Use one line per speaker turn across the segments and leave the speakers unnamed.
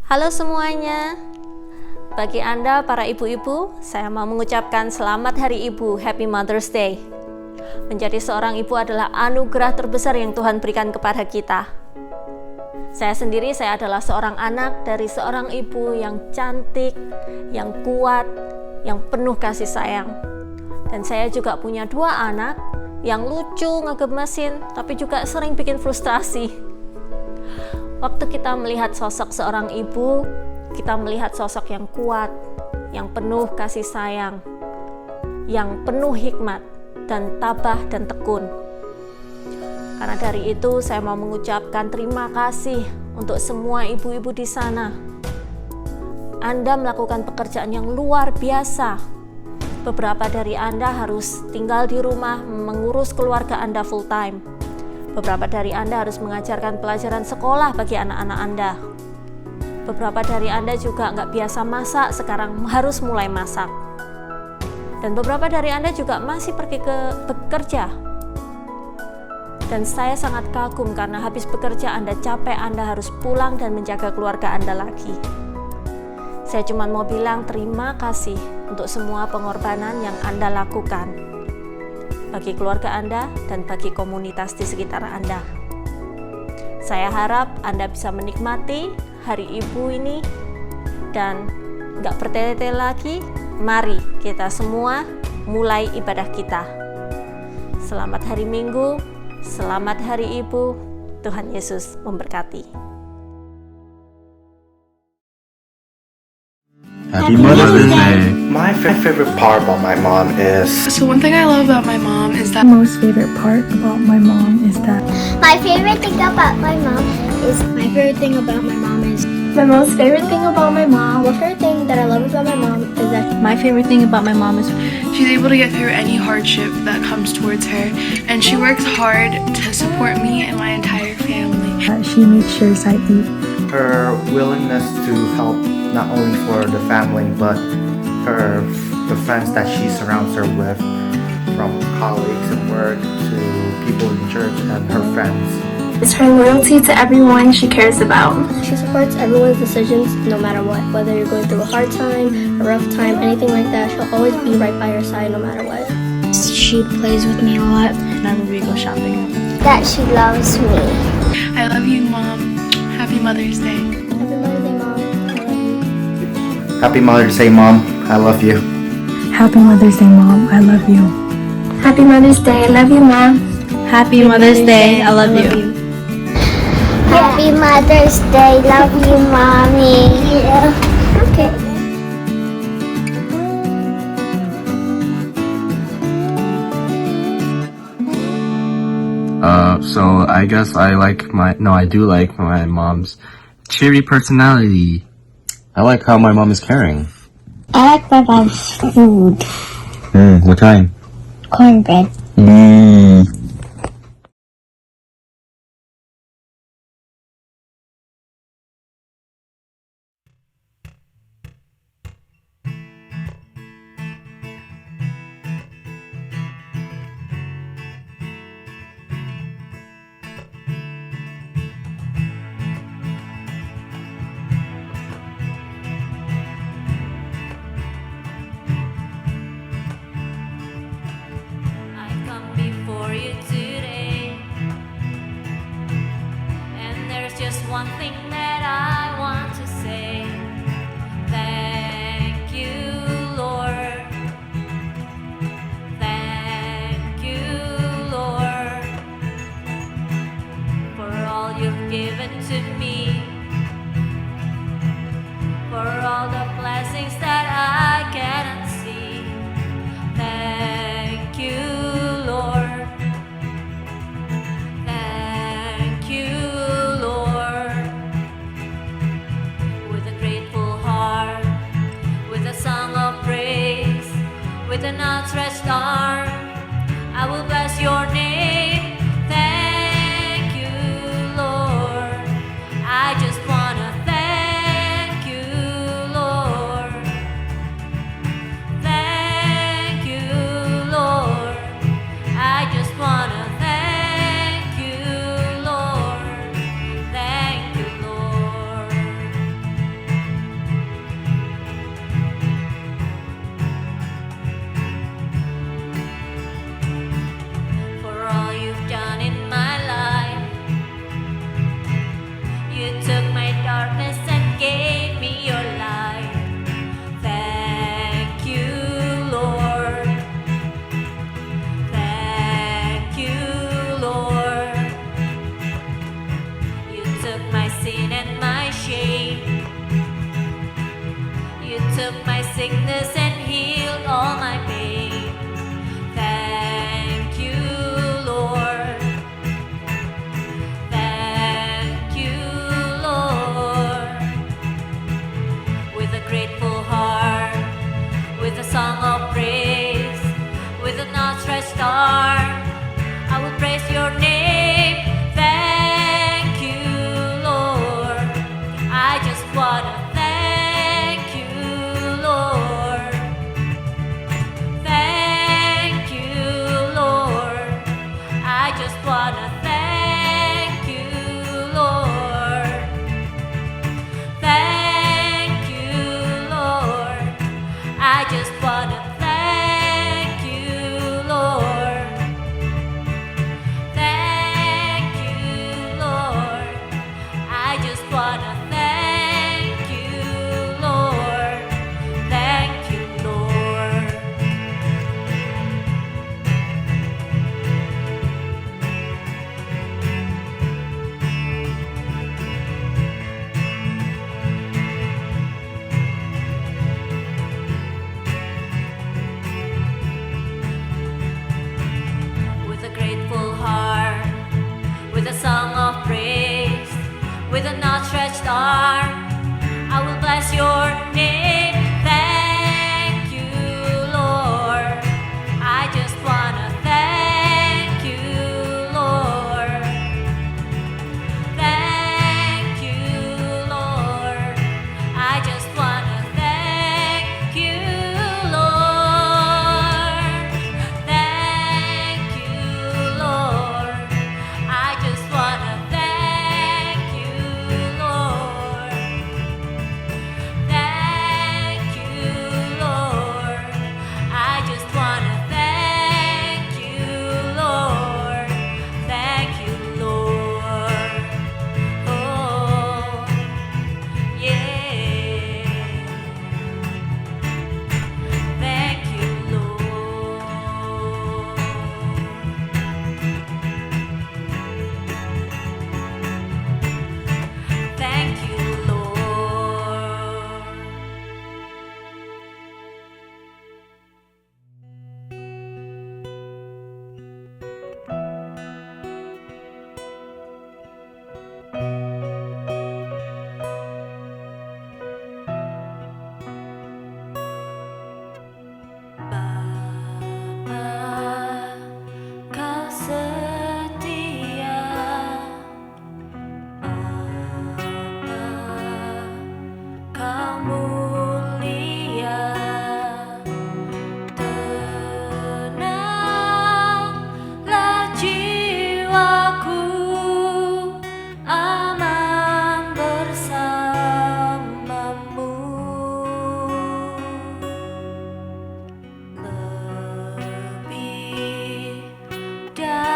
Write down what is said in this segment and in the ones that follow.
Halo semuanya. Bagi Anda para ibu-ibu, saya mau mengucapkan selamat Hari Ibu, Happy Mother's Day. Menjadi seorang ibu adalah anugerah terbesar yang Tuhan berikan kepada kita. Saya adalah seorang anak dari seorang ibu yang cantik, yang kuat, yang penuh kasih sayang. Dan saya juga punya 2 anak yang lucu, ngegemesin, tapi juga sering bikin frustrasi. Waktu kita melihat sosok seorang ibu, kita melihat sosok yang kuat, yang penuh kasih sayang, yang penuh hikmat, dan tabah dan tekun. Karena dari itu, saya mau mengucapkan terima kasih untuk semua ibu-ibu di sana. Anda melakukan pekerjaan yang luar biasa. Beberapa dari Anda harus tinggal di rumah, mengurus keluarga Anda full time. Beberapa dari Anda harus mengajarkan pelajaran sekolah bagi anak-anak Anda. Beberapa dari Anda juga nggak biasa masak, sekarang harus mulai masak. Dan beberapa dari Anda juga masih pergi ke bekerja. Dan saya sangat kagum karena habis bekerja Anda capek, Anda harus pulang dan menjaga keluarga Anda lagi. Saya cuma mau bilang terima kasih untuk semua pengorbanan yang Anda lakukan bagi keluarga Anda dan bagi komunitas di sekitar Anda. Saya harap Anda bisa menikmati Hari Ibu ini dan nggak bertele-tele lagi. Mari kita semua mulai ibadah kita. Selamat hari Minggu, selamat Hari Ibu. Tuhan Yesus memberkati.
Happy Mother's Day.
My favorite part about my mom is...
So one thing I love about my mom is that...
The most favorite part about my mom is that...
My favorite thing about my mom is... My favorite thing about my mom is...
My most favorite thing about my mom... My favorite thing that I love about my mom is that...
My favorite thing about my mom is...
She's able to get through any hardship that comes towards her. And she works hard to support me and my entire family.
She makes sure I eat.
Her willingness to help not only for the family but the friends that she surrounds her with, from colleagues at work to people in church and her friends.
It's her loyalty to everyone she cares about.
She supports everyone's decisions no matter what. Whether you're going through a hard time, a rough time, anything like that, she'll always be right by your side no matter what.
She plays with me a lot.
Whenever we go shopping.
That she loves me.
I love you, Mom. Happy Mother's Day.
Happy Mother's Day, Mom. I love you.
Happy Mother's Day, Mom. I love you.
Happy Mother's Day, Mom. I love you.
Happy Mother's Day. I love you, Mom.
Happy Mother's Day. I love you.
Happy Mother's Day. Love you, Mommy. Yeah. Okay.
So I guess I do like my mom's cheery personality. I like how my mom is caring.
I like my mom's food.
What kind?
Cornbread.
I come before you today, and there's just one thing that I want to say. Thank you, Lord. Thank you, Lord, for all you've given to me, for all the blessings that I cannot see. Thank you, Lord. Thank you, Lord. With a grateful heart, with a song of praise, with an outstretched arm, I will bless your name. Thank you, Lord. I just wanna thank you, Lord. Thank you, Lord. I just wanna thank you, Lord. Thank you, Lord.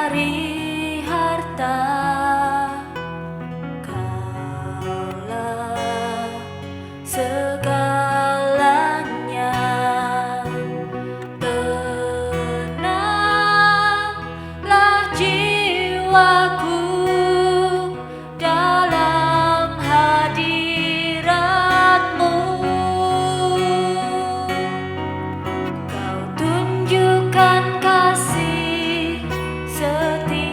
dari harta, Kaulah segalanya. Tenanglah jiwaku dalam hadirat-Mu. Kau tunjukkan kasih setia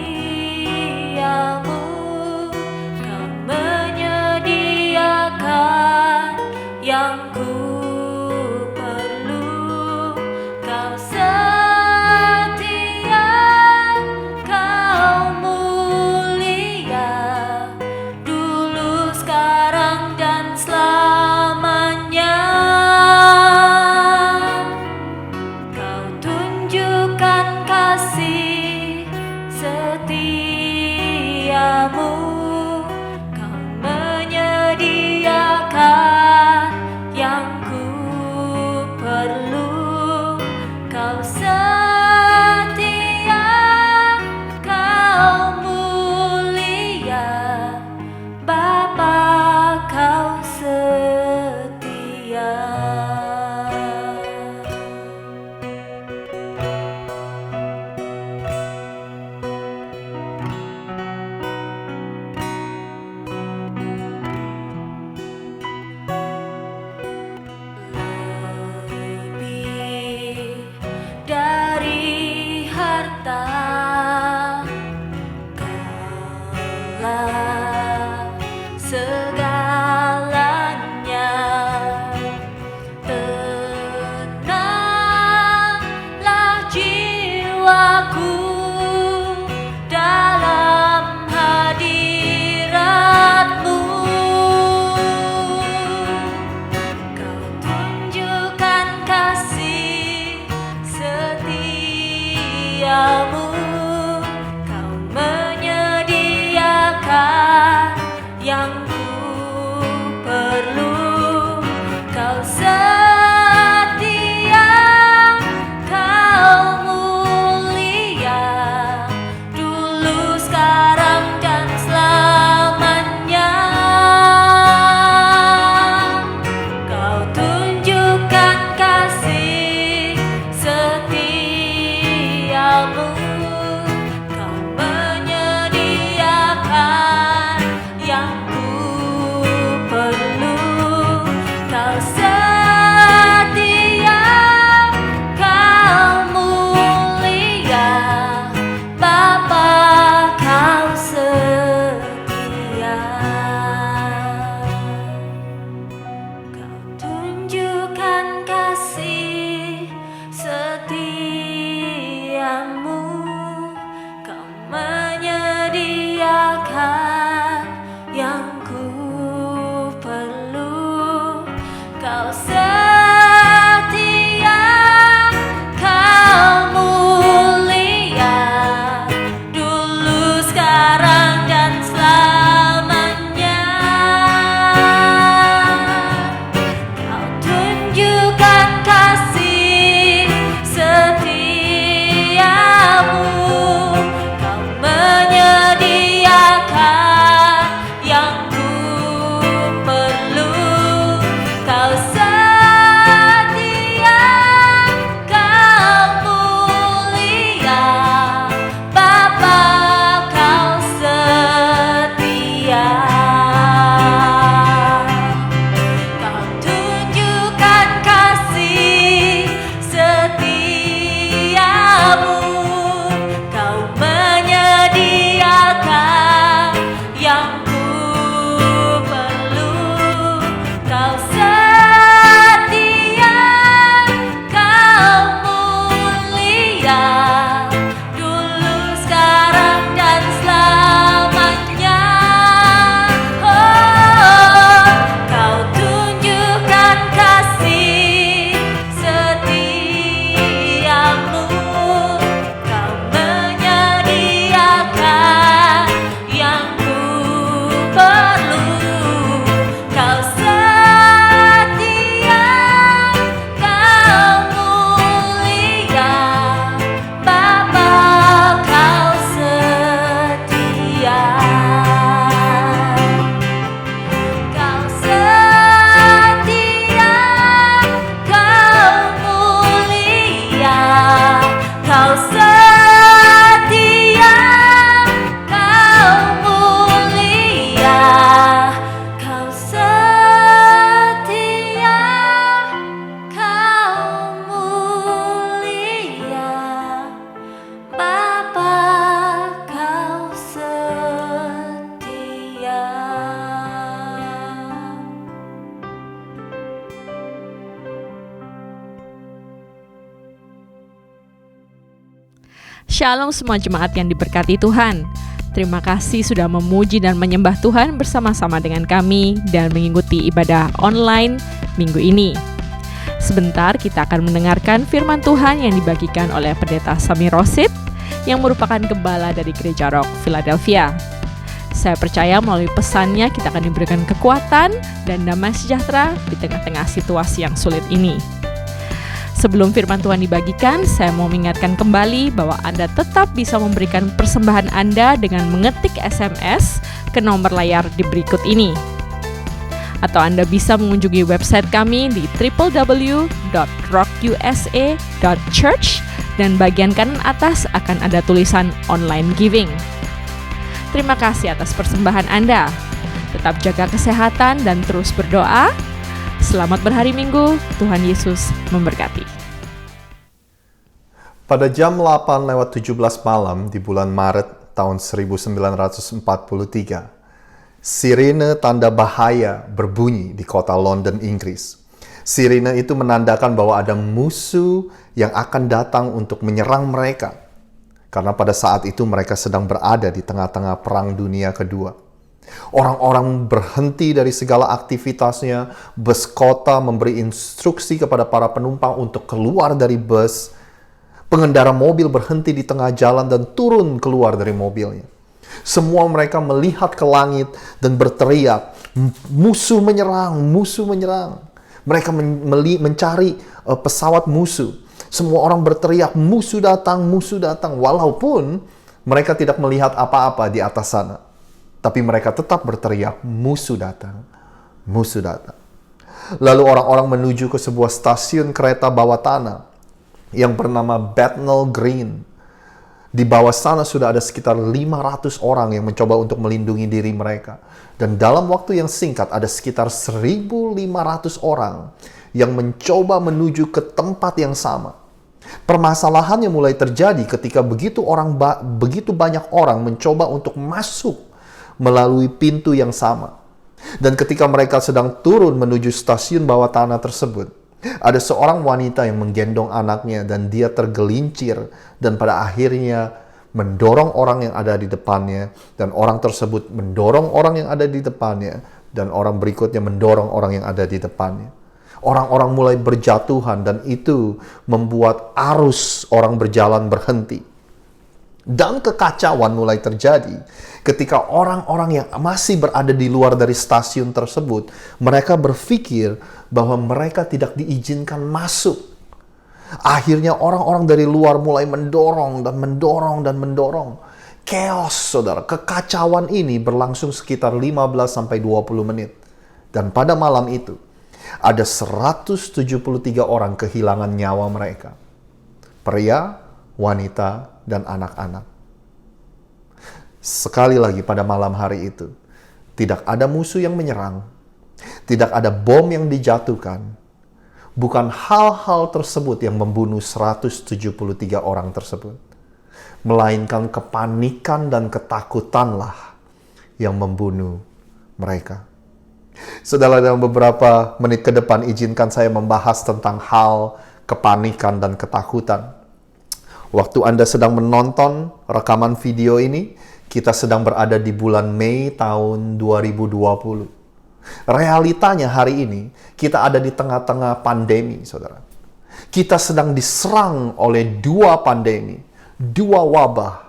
Shalom semua jemaat yang diberkati Tuhan. Terima kasih sudah memuji dan menyembah Tuhan bersama-sama dengan kami dan mengikuti ibadah online minggu ini. Sebentar kita akan mendengarkan firman Tuhan yang dibagikan oleh Pendeta Sami Rosid yang merupakan gembala dari Gereja Rock Philadelphia. Saya percaya melalui pesannya kita akan diberikan kekuatan dan damai sejahtera di tengah-tengah situasi yang sulit ini. Sebelum firman Tuhan dibagikan, saya mau mengingatkan kembali bahwa Anda tetap bisa memberikan persembahan Anda dengan mengetik SMS ke nomor layar di berikut ini. Atau Anda bisa mengunjungi website kami di www.rockusa.church dan bagian kanan atas akan ada tulisan online giving. Terima kasih atas persembahan Anda. Tetap jaga kesehatan dan terus berdoa. Selamat berhari Minggu, Tuhan Yesus memberkati.
Pada jam 8:17 malam di bulan Maret tahun 1943, sirene tanda bahaya berbunyi di kota London, Inggris. Sirene itu menandakan bahwa ada musuh yang akan datang untuk menyerang mereka. Karena pada saat itu mereka sedang berada di tengah-tengah Perang Dunia Kedua. Orang-orang berhenti dari segala aktivitasnya, bus kota memberi instruksi kepada para penumpang untuk keluar dari bus. Pengendara mobil berhenti di tengah jalan dan turun keluar dari mobilnya. Semua mereka melihat ke langit dan berteriak, musuh menyerang, musuh menyerang. Mereka mencari pesawat musuh. Semua orang berteriak, musuh datang, walaupun mereka tidak melihat apa-apa di atas sana. Tapi mereka tetap berteriak, musuh datang, musuh datang. Lalu orang-orang menuju ke sebuah stasiun kereta bawah tanah yang bernama Bethnal Green. Di bawah sana sudah ada sekitar 500 orang yang mencoba untuk melindungi diri mereka. Dan dalam waktu yang singkat ada sekitar 1.500 orang yang mencoba menuju ke tempat yang sama. Permasalahannya mulai terjadi ketika begitu banyak orang mencoba untuk masuk melalui pintu yang sama. Dan ketika mereka sedang turun menuju stasiun bawah tanah tersebut, ada seorang wanita yang menggendong anaknya dan dia tergelincir dan pada akhirnya mendorong orang yang ada di depannya, dan orang tersebut mendorong orang yang ada di depannya, dan orang berikutnya mendorong orang yang ada di depannya. Orang-orang mulai berjatuhan dan itu membuat arus orang berjalan berhenti. Dan kekacauan mulai terjadi ketika orang-orang yang masih berada di luar dari stasiun tersebut, mereka berpikir bahwa mereka tidak diizinkan masuk. Akhirnya orang-orang dari luar mulai mendorong. Chaos, saudara. Kekacauan ini berlangsung sekitar 15-20 menit. Dan pada malam itu, ada 173 orang kehilangan nyawa mereka. Pria, wanita, dan anak-anak. Sekali lagi pada malam hari itu, tidak ada musuh yang menyerang. Tidak ada bom yang dijatuhkan. Bukan hal-hal tersebut yang membunuh 173 orang tersebut. Melainkan kepanikan dan ketakutanlah yang membunuh mereka. Saudara, dalam beberapa menit ke depan izinkan saya membahas tentang hal kepanikan dan ketakutan. Waktu Anda sedang menonton rekaman video ini, kita sedang berada di bulan Mei tahun 2020. Realitanya hari ini, kita ada di tengah-tengah pandemi, saudara. Kita sedang diserang oleh dua pandemi, dua wabah.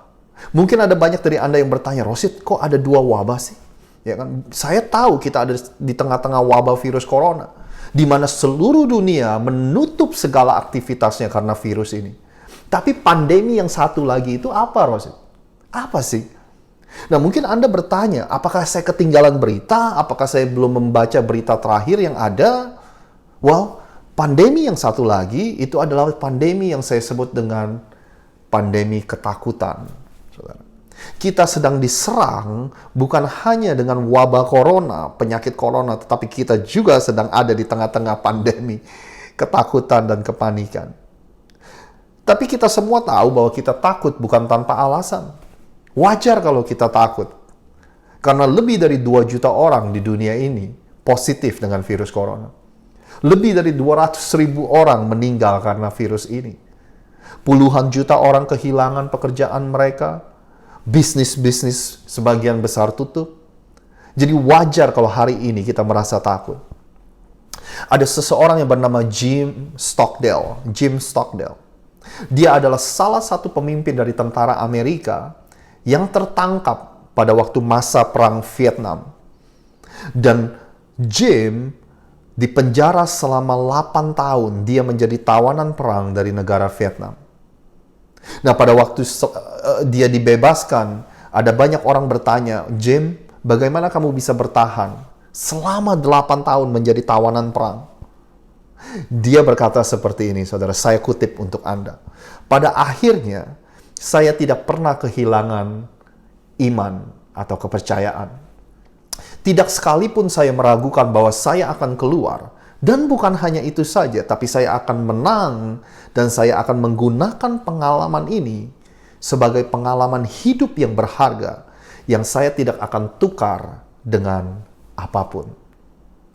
Mungkin ada banyak dari Anda yang bertanya, Rosid, kok ada dua wabah sih? Ya kan? Saya tahu kita ada di tengah-tengah wabah virus corona, di mana seluruh dunia menutup segala aktivitasnya karena virus ini. Tapi pandemi yang satu lagi itu apa, Rosid? Apa sih? Nah, mungkin Anda bertanya, apakah saya ketinggalan berita? Apakah saya belum membaca berita terakhir yang ada? Well, pandemi yang satu lagi itu adalah pandemi yang saya sebut dengan pandemi ketakutan. Saudara. Kita sedang diserang bukan hanya dengan wabah corona, penyakit corona, tetapi kita juga sedang ada di tengah-tengah pandemi ketakutan dan kepanikan. Tapi kita semua tahu bahwa kita takut bukan tanpa alasan. Wajar kalau kita takut. Karena lebih dari 2 juta orang di dunia ini positif dengan virus corona. Lebih dari 200.000 orang meninggal karena virus ini. Puluhan juta orang kehilangan pekerjaan mereka. Bisnis-bisnis sebagian besar tutup. Jadi wajar kalau hari ini kita merasa takut. Ada seseorang yang bernama Jim Stockdale. Dia adalah salah satu pemimpin dari tentara Amerika yang tertangkap pada waktu masa perang Vietnam. Dan Jim dipenjara selama 8 tahun. Dia menjadi tawanan perang dari negara Vietnam. Nah, pada waktu dia dibebaskan, ada banyak orang bertanya, Jim, bagaimana kamu bisa bertahan selama 8 tahun menjadi tawanan perang? Dia berkata seperti ini, saudara, saya kutip untuk Anda. Pada akhirnya, saya tidak pernah kehilangan iman atau kepercayaan. Tidak sekalipun saya meragukan bahwa saya akan keluar. Dan bukan hanya itu saja, tapi saya akan menang dan saya akan menggunakan pengalaman ini sebagai pengalaman hidup yang berharga yang saya tidak akan tukar dengan apapun.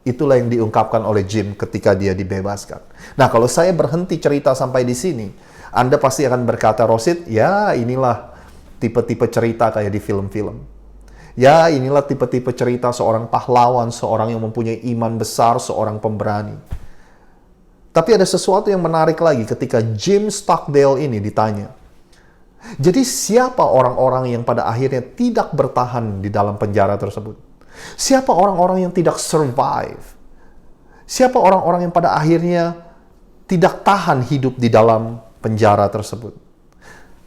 Itulah yang diungkapkan oleh Jim ketika dia dibebaskan. Nah, kalau saya berhenti cerita sampai di sini, Anda pasti akan berkata, Rosid, ya inilah tipe-tipe cerita kayak di film-film. Ya, inilah tipe-tipe cerita seorang pahlawan, seorang yang mempunyai iman besar, seorang pemberani. Tapi ada sesuatu yang menarik lagi ketika Jim Stockdale ini ditanya. Jadi siapa orang-orang yang pada akhirnya tidak bertahan di dalam penjara tersebut? Siapa orang-orang yang tidak survive? Siapa orang-orang yang pada akhirnya tidak tahan hidup di dalam penjara tersebut?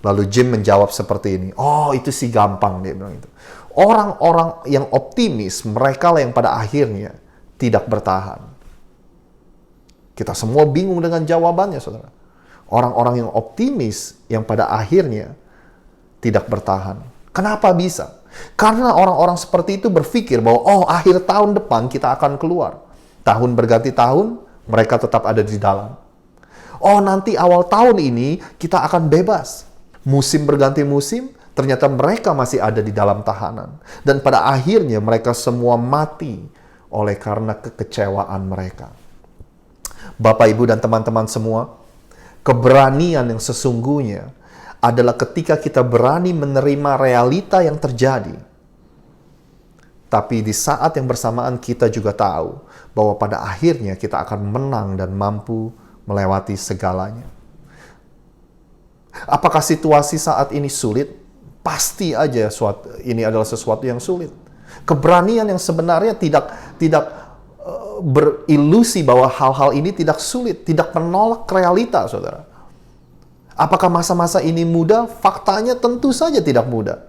Lalu Jim menjawab seperti ini. Oh, itu sih gampang, dia bilang itu. Orang-orang yang optimis, mereka lah yang pada akhirnya tidak bertahan. Kita semua bingung dengan jawabannya, saudara. Orang-orang yang optimis, yang pada akhirnya tidak bertahan. Kenapa bisa? Karena orang-orang seperti itu berpikir bahwa, oh, akhir tahun depan kita akan keluar. Tahun berganti tahun, mereka tetap ada di dalam. Oh, nanti awal tahun ini kita akan bebas. Musim berganti musim, ternyata mereka masih ada di dalam tahanan. Dan pada akhirnya mereka semua mati oleh karena kekecewaan mereka. Bapak, Ibu, dan teman-teman semua, keberanian yang sesungguhnya adalah ketika kita berani menerima realita yang terjadi. Tapi di saat yang bersamaan kita juga tahu bahwa pada akhirnya kita akan menang dan mampu melewati segalanya. Apakah situasi saat ini sulit? Pasti aja ini adalah sesuatu yang sulit. Keberanian yang sebenarnya tidak berilusi bahwa hal-hal ini tidak sulit, tidak menolak realita, saudara. Apakah masa-masa ini mudah? Faktanya tentu saja tidak mudah.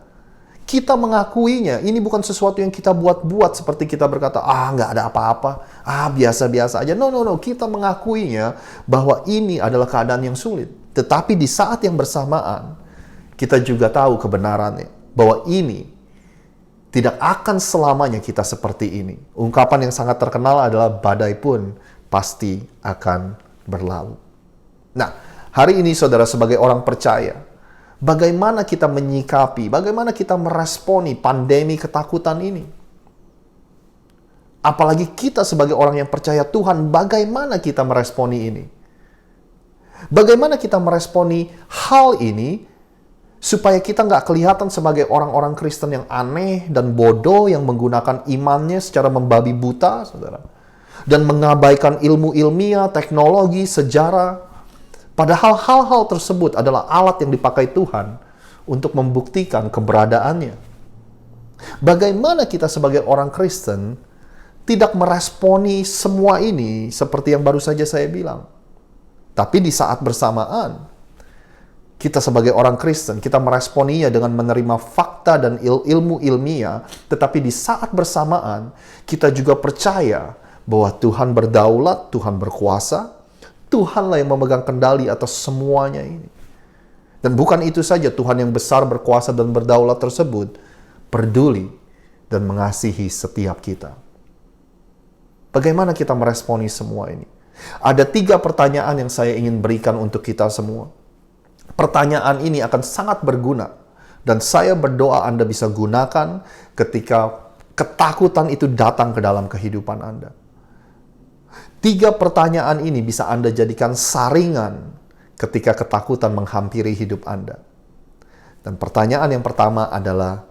Kita mengakuinya, ini bukan sesuatu yang kita buat-buat seperti kita berkata, nggak ada apa-apa, biasa-biasa aja. No, kita mengakuinya bahwa ini adalah keadaan yang sulit. Tetapi di saat yang bersamaan, kita juga tahu kebenarannya, bahwa ini tidak akan selamanya kita seperti ini. Ungkapan yang sangat terkenal adalah badai pun pasti akan berlalu. Nah, hari ini saudara sebagai orang percaya, bagaimana kita menyikapi, bagaimana kita meresponi pandemi ketakutan ini? Apalagi kita sebagai orang yang percaya Tuhan, bagaimana kita meresponi ini? Bagaimana kita meresponi hal ini supaya kita nggak kelihatan sebagai orang-orang Kristen yang aneh dan bodoh yang menggunakan imannya secara membabi buta, saudara, dan mengabaikan ilmu ilmiah, teknologi, sejarah. Padahal hal-hal tersebut adalah alat yang dipakai Tuhan untuk membuktikan keberadaannya. Bagaimana kita sebagai orang Kristen tidak meresponi semua ini seperti yang baru saja saya bilang? Tapi di saat bersamaan, kita sebagai orang Kristen, kita meresponinya dengan menerima fakta dan ilmu ilmiah, tetapi di saat bersamaan, kita juga percaya bahwa Tuhan berdaulat, Tuhan berkuasa, Tuhanlah yang memegang kendali atas semuanya ini. Dan bukan itu saja, Tuhan yang besar, berkuasa, dan berdaulat tersebut peduli dan mengasihi setiap kita. Bagaimana kita meresponi semua ini? Ada 3 pertanyaan yang saya ingin berikan untuk kita semua. Pertanyaan ini akan sangat berguna, dan saya berdoa Anda bisa gunakan ketika ketakutan itu datang ke dalam kehidupan Anda. 3 pertanyaan ini bisa Anda jadikan saringan ketika ketakutan menghampiri hidup Anda. Dan pertanyaan yang pertama adalah,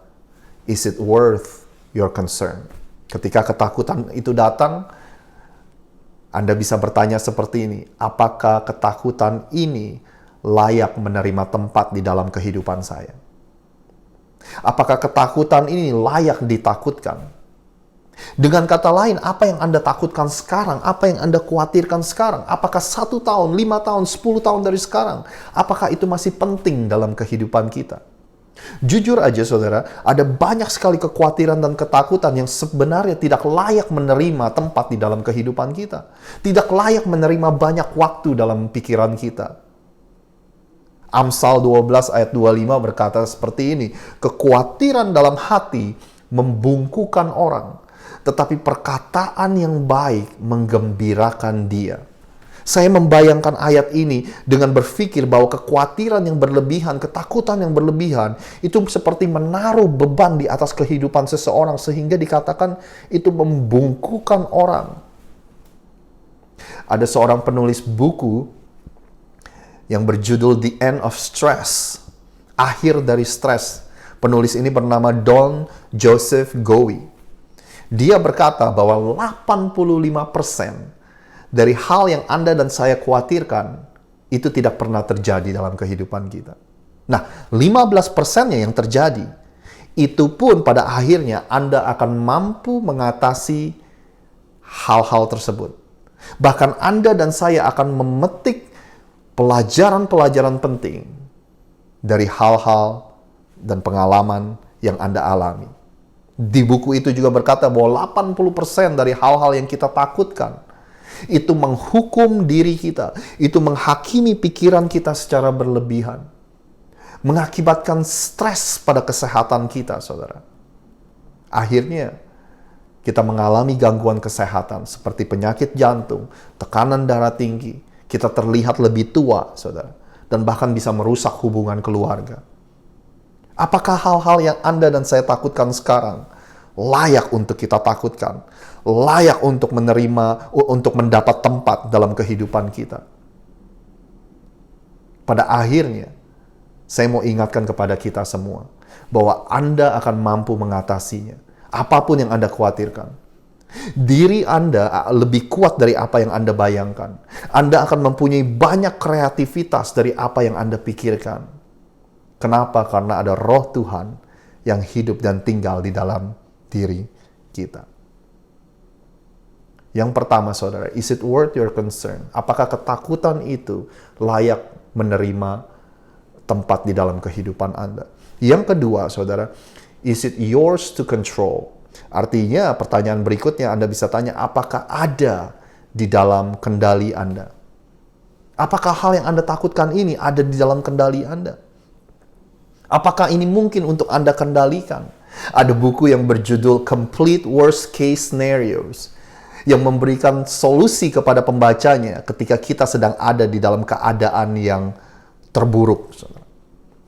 is it worth your concern? Ketika ketakutan itu datang, Anda bisa bertanya seperti ini, apakah ketakutan ini layak menerima tempat di dalam kehidupan saya? Apakah ketakutan ini layak ditakutkan? Dengan kata lain, apa yang Anda takutkan sekarang? Apa yang Anda khawatirkan sekarang? Apakah 1 tahun, 5 tahun, 10 tahun dari sekarang? Apakah itu masih penting dalam kehidupan kita? Jujur aja saudara, ada banyak sekali kekhawatiran dan ketakutan yang sebenarnya tidak layak menerima tempat di dalam kehidupan kita. Tidak layak menerima banyak waktu dalam pikiran kita. Amsal 12 ayat 25 berkata seperti ini, kekhawatiran dalam hati membungkukan orang, tetapi perkataan yang baik menggembirakan dia. Saya membayangkan ayat ini dengan berpikir bahwa kekhawatiran yang berlebihan, ketakutan yang berlebihan, itu seperti menaruh beban di atas kehidupan seseorang, sehingga dikatakan itu membungkukan orang. Ada seorang penulis buku yang berjudul The End of Stress, akhir dari stres. Penulis ini bernama Don Joseph Gowie. Dia berkata bahwa 85% dari hal yang Anda dan saya khawatirkan itu tidak pernah terjadi dalam kehidupan kita. Nah, 15%-nya yang terjadi, itu pun pada akhirnya Anda akan mampu mengatasi hal-hal tersebut. Bahkan Anda dan saya akan memetik pelajaran-pelajaran penting dari hal-hal dan pengalaman yang Anda alami. Di buku itu juga berkata bahwa 80% dari hal-hal yang kita takutkan itu menghukum diri kita, itu menghakimi pikiran kita secara berlebihan, mengakibatkan stres pada kesehatan kita, saudara. Akhirnya, kita mengalami gangguan kesehatan seperti penyakit jantung, tekanan darah tinggi, kita terlihat lebih tua, saudara, dan bahkan bisa merusak hubungan keluarga. Apakah hal-hal yang Anda dan saya takutkan sekarang layak untuk kita takutkan? Layak untuk menerima, untuk mendapat tempat dalam kehidupan kita? Pada akhirnya, saya mau ingatkan kepada kita semua bahwa Anda akan mampu mengatasinya. Apapun yang Anda khawatirkan. Diri Anda lebih kuat dari apa yang Anda bayangkan. Anda akan mempunyai banyak kreativitas dari apa yang Anda pikirkan. Kenapa? Karena ada Roh Tuhan yang hidup dan tinggal di dalam diri kita. Yang pertama, saudara, is it worth your concern? Apakah ketakutan itu layak menerima tempat di dalam kehidupan Anda? Yang kedua, saudara, is it yours to control? Artinya, pertanyaan berikutnya Anda bisa tanya, apakah ada di dalam kendali Anda? Apakah hal yang Anda takutkan ini ada di dalam kendali Anda? Apakah ini mungkin untuk Anda kendalikan? Ada buku yang berjudul Complete Worst Case Scenarios yang memberikan solusi kepada pembacanya ketika kita sedang ada di dalam keadaan yang terburuk.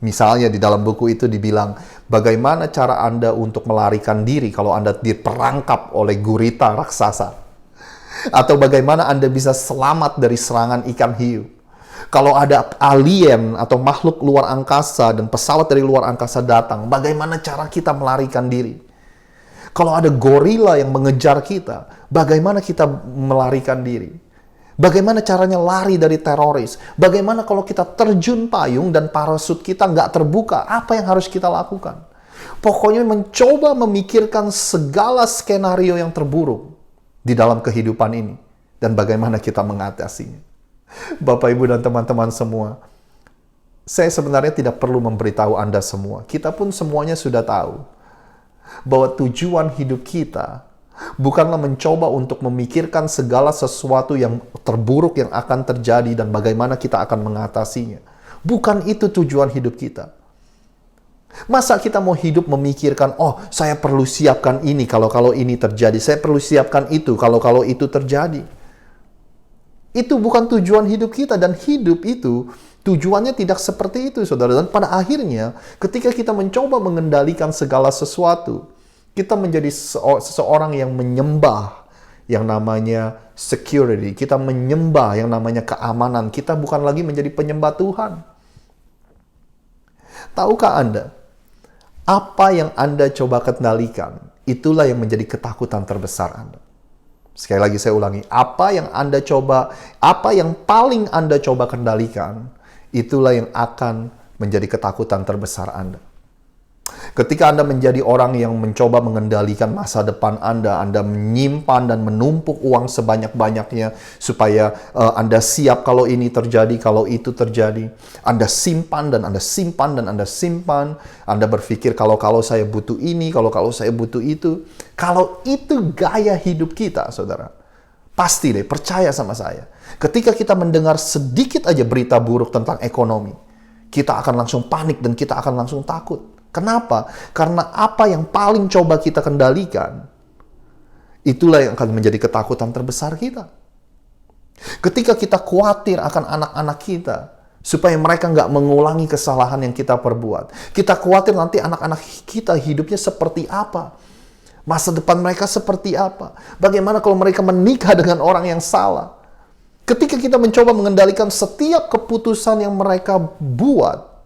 Misalnya di dalam buku itu dibilang, bagaimana cara Anda untuk melarikan diri kalau Anda diperangkap oleh gurita raksasa? Atau bagaimana Anda bisa selamat dari serangan ikan hiu? Kalau ada alien atau makhluk luar angkasa dan pesawat dari luar angkasa datang, bagaimana cara kita melarikan diri? Kalau ada gorila yang mengejar kita, bagaimana kita melarikan diri? Bagaimana caranya lari dari teroris? Bagaimana kalau kita terjun payung dan parasut kita nggak terbuka? Apa yang harus kita lakukan? Pokoknya mencoba memikirkan segala skenario yang terburuk di dalam kehidupan ini. Dan bagaimana kita mengatasinya. Bapak, Ibu, dan teman-teman semua, saya sebenarnya tidak perlu memberitahu Anda semua. Kita pun semuanya sudah tahu bahwa tujuan hidup kita bukanlah mencoba untuk memikirkan segala sesuatu yang terburuk yang akan terjadi dan bagaimana kita akan mengatasinya. Bukan itu tujuan hidup kita. Masa kita mau hidup memikirkan, oh saya perlu siapkan ini kalau ini terjadi, saya perlu siapkan itu kalau itu terjadi. Itu bukan tujuan hidup kita, dan hidup itu tujuannya tidak seperti itu, saudara. Dan pada akhirnya, ketika kita mencoba mengendalikan segala sesuatu, kita menjadi seseorang yang menyembah, yang namanya security. Kita menyembah yang namanya keamanan. Kita bukan lagi menjadi penyembah Tuhan. Tahukah Anda, apa yang Anda coba kendalikan, itulah yang menjadi ketakutan terbesar Anda. Sekali lagi saya ulangi, apa yang paling Anda coba kendalikan, itulah yang akan menjadi ketakutan terbesar Anda. Ketika Anda menjadi orang yang mencoba mengendalikan masa depan Anda menyimpan dan menumpuk uang sebanyak-banyaknya supaya Anda siap kalau ini terjadi, kalau itu terjadi. Anda simpan dan Anda simpan dan Anda simpan. Anda berpikir kalau saya butuh ini, kalau saya butuh itu. Kalau itu gaya hidup kita, saudara, pasti deh, percaya sama saya. Ketika kita mendengar sedikit aja berita buruk tentang ekonomi, kita akan langsung panik dan kita akan langsung takut. Kenapa? Karena apa yang paling coba kita kendalikan, itulah yang akan menjadi ketakutan terbesar kita. Ketika kita khawatir akan anak-anak kita, supaya mereka nggak mengulangi kesalahan yang kita perbuat. Kita khawatir nanti anak-anak kita hidupnya seperti apa. Masa depan mereka seperti apa. Bagaimana kalau mereka menikah dengan orang yang salah. Ketika kita mencoba mengendalikan setiap keputusan yang mereka buat,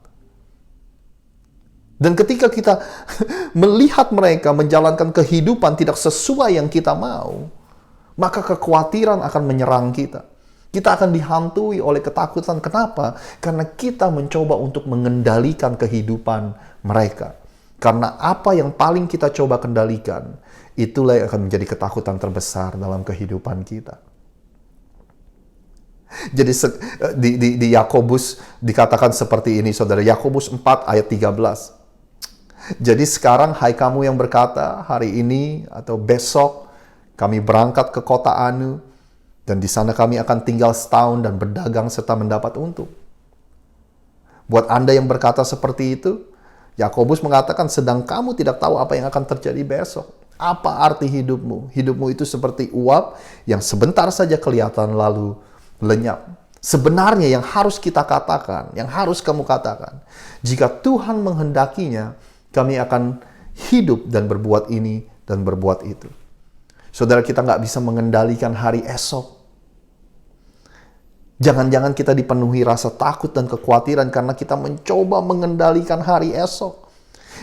dan ketika kita melihat mereka menjalankan kehidupan tidak sesuai yang kita mau, maka kekhawatiran akan menyerang kita. Kita akan dihantui oleh ketakutan. Kenapa? Karena kita mencoba untuk mengendalikan kehidupan mereka. Karena apa yang paling kita coba kendalikan, itulah yang akan menjadi ketakutan terbesar dalam kehidupan kita. Jadi di Yakobus dikatakan seperti ini, saudara. Yakobus 4 ayat 13. Jadi sekarang, hai kamu yang berkata, hari ini atau besok kami berangkat ke kota Anu, dan di sana kami akan tinggal setahun dan berdagang serta mendapat untung. Buat Anda yang berkata seperti itu, Yakobus mengatakan, sedang kamu tidak tahu apa yang akan terjadi besok. Apa arti hidupmu? Hidupmu itu seperti uap yang sebentar saja kelihatan lalu lenyap. Sebenarnya yang harus kita katakan, yang harus kamu katakan, jika Tuhan menghendakinya, kami akan hidup dan berbuat ini dan berbuat itu. Saudara, kita nggak bisa mengendalikan hari esok. Jangan-jangan kita dipenuhi rasa takut dan kekhawatiran karena kita mencoba mengendalikan hari esok.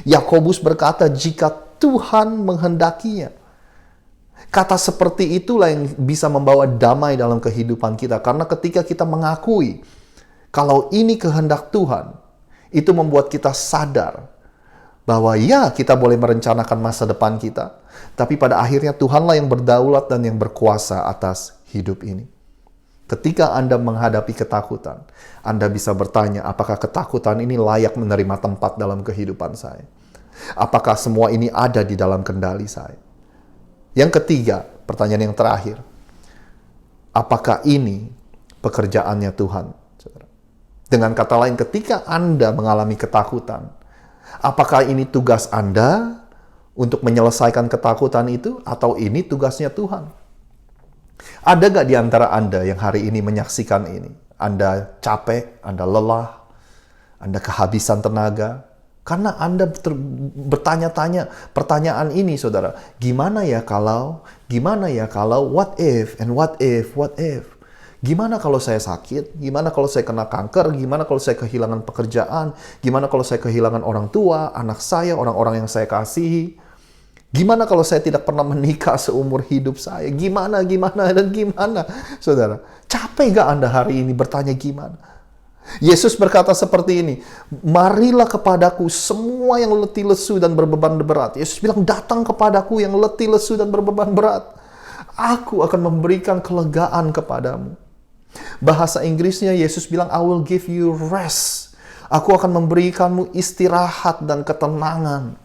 Yakobus berkata, jika Tuhan menghendakinya. Kata seperti itulah yang bisa membawa damai dalam kehidupan kita. Karena ketika kita mengakui kalau ini kehendak Tuhan, itu membuat kita sadar bahwa ya, kita boleh merencanakan masa depan kita, tapi pada akhirnya Tuhanlah yang berdaulat dan yang berkuasa atas hidup ini. Ketika Anda menghadapi ketakutan, Anda bisa bertanya, apakah ketakutan ini layak menerima tempat dalam kehidupan saya? Apakah semua ini ada di dalam kendali saya? Yang ketiga, pertanyaan yang terakhir, apakah ini pekerjaannya Tuhan? Dengan kata lain, ketika Anda mengalami ketakutan, apakah ini tugas Anda untuk menyelesaikan ketakutan itu, atau ini tugasnya Tuhan? Ada gak di antara Anda yang hari ini menyaksikan ini? Anda capek, Anda lelah, Anda kehabisan tenaga, karena Anda bertanya-tanya pertanyaan ini, saudara. Gimana ya kalau, what if, and what if. Gimana kalau saya sakit? Gimana kalau saya kena kanker? Gimana kalau saya kehilangan pekerjaan? Gimana kalau saya kehilangan orang tua, anak saya, orang-orang yang saya kasihi? Gimana kalau saya tidak pernah menikah seumur hidup saya? Gimana? Saudara, capek gak Anda hari ini bertanya gimana? Yesus berkata seperti ini, marilah kepadaku semua yang letih lesu dan berbeban berat. Yesus bilang, datang kepadaku yang letih lesu dan berbeban berat. Aku akan memberikan kelegaan kepadamu. Bahasa Inggrisnya Yesus bilang, I will give you rest. Aku akan memberikanmu istirahat dan ketenangan.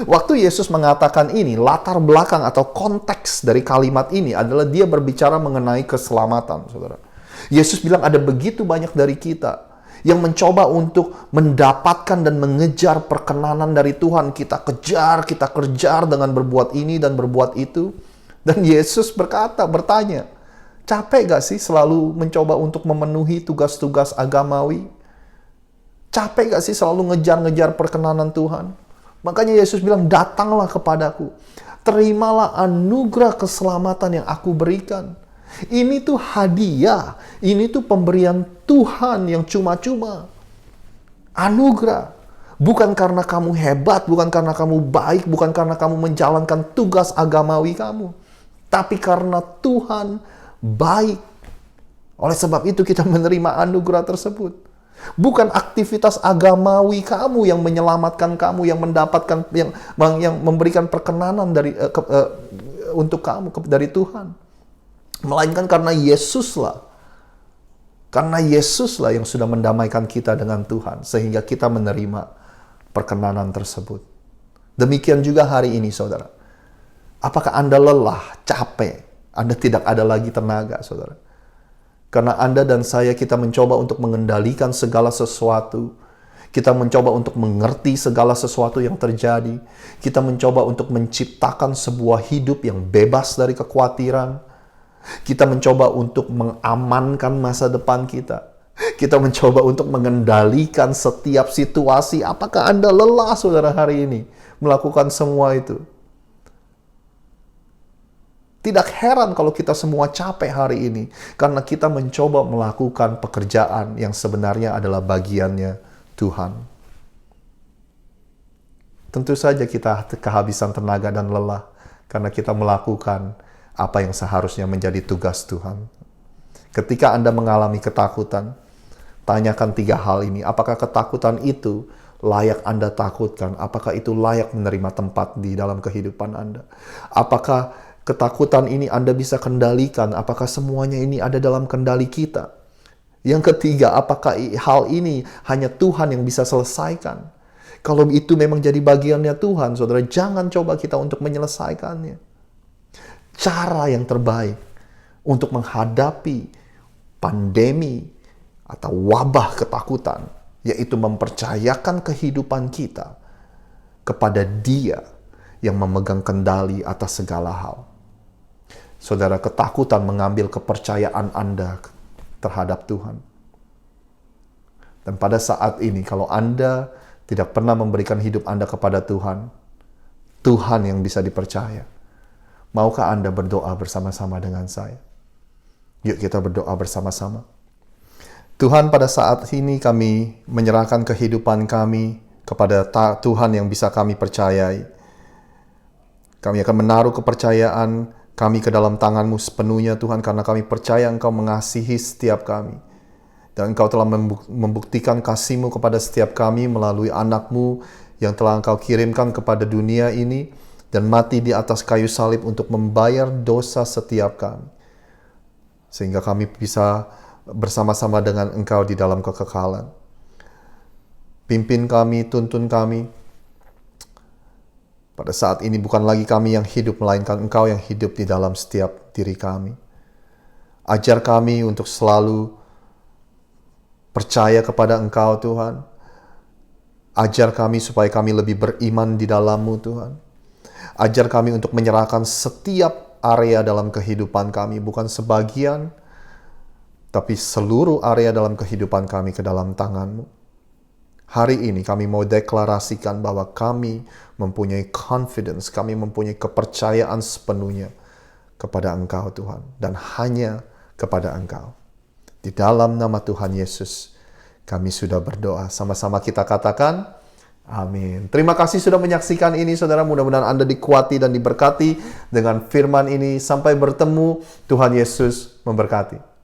Waktu Yesus mengatakan ini, latar belakang atau konteks dari kalimat ini adalah dia berbicara mengenai keselamatan, saudara. Yesus bilang ada begitu banyak dari kita yang mencoba untuk mendapatkan dan mengejar perkenanan dari Tuhan. Kita kejar dengan berbuat ini dan berbuat itu. Dan Yesus bertanya, capek gak sih selalu mencoba untuk memenuhi tugas-tugas agamawi? Capek gak sih selalu ngejar-ngejar perkenanan Tuhan? Makanya Yesus bilang, datanglah kepadaku. Terimalah anugerah keselamatan yang aku berikan. Ini tuh hadiah. Ini tuh pemberian Tuhan yang cuma-cuma. Anugerah. Bukan karena kamu hebat, bukan karena kamu baik, bukan karena kamu menjalankan tugas agamawi kamu. Tapi karena Tuhan baik. Oleh sebab itu kita menerima anugerah tersebut. Bukan aktivitas agamawi kamu yang menyelamatkan kamu, yang mendapatkan, yang memberikan perkenanan untuk kamu dari Tuhan. Melainkan karena Yesuslah. Karena Yesuslah yang sudah mendamaikan kita dengan Tuhan. Sehingga kita menerima perkenanan tersebut. Demikian juga hari ini, saudara. Apakah Anda lelah, capek? Anda tidak ada lagi tenaga, saudara. Karena Anda dan saya, kita mencoba untuk mengendalikan segala sesuatu. Kita mencoba untuk mengerti segala sesuatu yang terjadi. Kita mencoba untuk menciptakan sebuah hidup yang bebas dari kekhawatiran. Kita mencoba untuk mengamankan masa depan kita. Kita mencoba untuk mengendalikan setiap situasi. Apakah Anda lelah, saudara, hari ini melakukan semua itu? Tidak heran kalau kita semua capek hari ini, karena kita mencoba melakukan pekerjaan yang sebenarnya adalah bagiannya Tuhan. Tentu saja kita kehabisan tenaga dan lelah, karena kita melakukan apa yang seharusnya menjadi tugas Tuhan. Ketika Anda mengalami ketakutan, tanyakan 3 hal ini. Apakah ketakutan itu layak Anda takutkan? Apakah itu layak menerima tempat di dalam kehidupan Anda? Apakah ketakutan ini Anda bisa kendalikan? Apakah semuanya ini ada dalam kendali kita? Yang ketiga, apakah hal ini hanya Tuhan yang bisa selesaikan? Kalau itu memang jadi bagiannya Tuhan, saudara, jangan coba kita untuk menyelesaikannya. Cara yang terbaik untuk menghadapi pandemi atau wabah ketakutan, yaitu mempercayakan kehidupan kita kepada Dia yang memegang kendali atas segala hal. Saudara, ketakutan mengambil kepercayaan Anda terhadap Tuhan. Dan pada saat ini, kalau Anda tidak pernah memberikan hidup Anda kepada Tuhan, Tuhan yang bisa dipercaya. Maukah Anda berdoa bersama-sama dengan saya? Yuk kita berdoa bersama-sama. Tuhan, pada saat ini kami menyerahkan kehidupan kami kepada Tuhan yang bisa kami percayai. Kami akan menaruh kepercayaan kami ke dalam tangan-Mu sepenuhnya, Tuhan, karena kami percaya Engkau mengasihi setiap kami. Dan Engkau telah membuktikan kasih-Mu kepada setiap kami melalui anak-Mu yang telah Engkau kirimkan kepada dunia ini dan mati di atas kayu salib untuk membayar dosa setiap kami. Sehingga kami bisa bersama-sama dengan Engkau di dalam kekekalan. Pimpin kami, tuntun kami. Pada saat ini bukan lagi kami yang hidup, melainkan Engkau yang hidup di dalam setiap diri kami. Ajar kami untuk selalu percaya kepada Engkau, Tuhan. Ajar kami supaya kami lebih beriman di dalam-Mu, Tuhan. Ajar kami untuk menyerahkan setiap area dalam kehidupan kami, bukan sebagian, tapi seluruh area dalam kehidupan kami ke dalam tangan-Mu. Hari ini kami mau deklarasikan bahwa kami mempunyai confidence, kami mempunyai kepercayaan sepenuhnya kepada Engkau, Tuhan. Dan hanya kepada Engkau. Di dalam nama Tuhan Yesus, kami sudah berdoa. Sama-sama kita katakan, amin. Terima kasih sudah menyaksikan ini, saudara. Mudah-mudahan Anda dikuati dan diberkati dengan firman ini. Sampai bertemu, Tuhan Yesus memberkati.